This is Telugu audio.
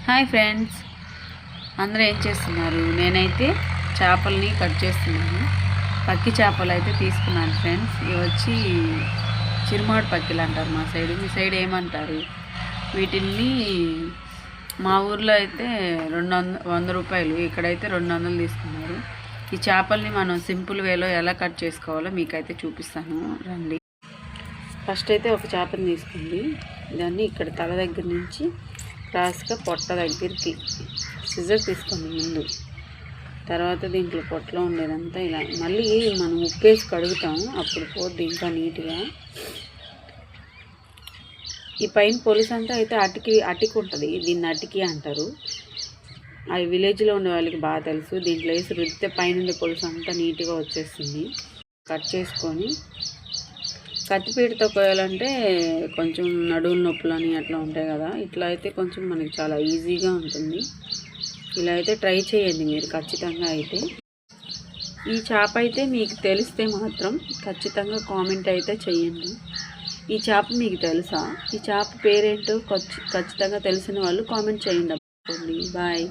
హాయ్ ఫ్రెండ్స్, అందరూ ఏం చేస్తున్నారు? నేనైతే చేపల్ని కట్ చేస్తున్నాను. పక్కి చేపలు అయితే తీసుకున్నాను ఫ్రెండ్స్. ఇవి వచ్చి చిరుమాడు పక్కిలు అంటారు మా సైడ్. మీ సైడ్ ఏమంటారు? వీటిల్ని మా ఊర్లో అయితే 100 రూపాయలు, ఇక్కడైతే 200 తీసుకున్నారు. ఈ చేపల్ని మనం సింపుల్ వేలో ఎలా కట్ చేసుకోవాలో మీకైతే చూపిస్తాను రండి. ఫస్ట్ అయితే ఒక చేపని తీసుకుంది, దాన్ని ఇక్కడ తల దగ్గర నుంచి క్రాస్గా పొట్ట దగ్గరికి సిజర్ తీసుకోండి ముందు. తర్వాత దీంట్లో పొట్టలో ఉండేదంతా ఇలా మళ్ళీ మనం ఉప్పేసి కడుగుతాం, అప్పుడు పోద్ది ఇంకా నీట్గా. ఈ పైన పొలుసు అంతా అయితే అటికి ఉంటుంది, దీన్ని అటికి అంటారు. అది విలేజ్లో ఉండే వాళ్ళకి బాగా తెలుసు. దీంట్లో వేసి రుద్దితే పైన పొలుసు అంతా నీట్గా వచ్చేస్తుంది. కట్ చేసుకొని కత్తిపీటతో కోయాలంటే కొంచెం నడుము నొప్పులని అట్లా ఉంటాయి కదా, ఇట్లా అయితే కొంచెం మనకి చాలా ఈజీగా ఉంటుంది. ఇలా అయితే ట్రై చేయండి మీరు ఖచ్చితంగా. అయితే ఈ చేప అయితే మీకు తెలిస్తే మాత్రం ఖచ్చితంగా కామెంట్ అయితే చేయండి. ఈ చేప మీకు తెలుసా? ఈ చేప పేరేంటో ఖచ్చితంగా తెలిసిన వాళ్ళు కామెంట్ చేయండి. బాయ్.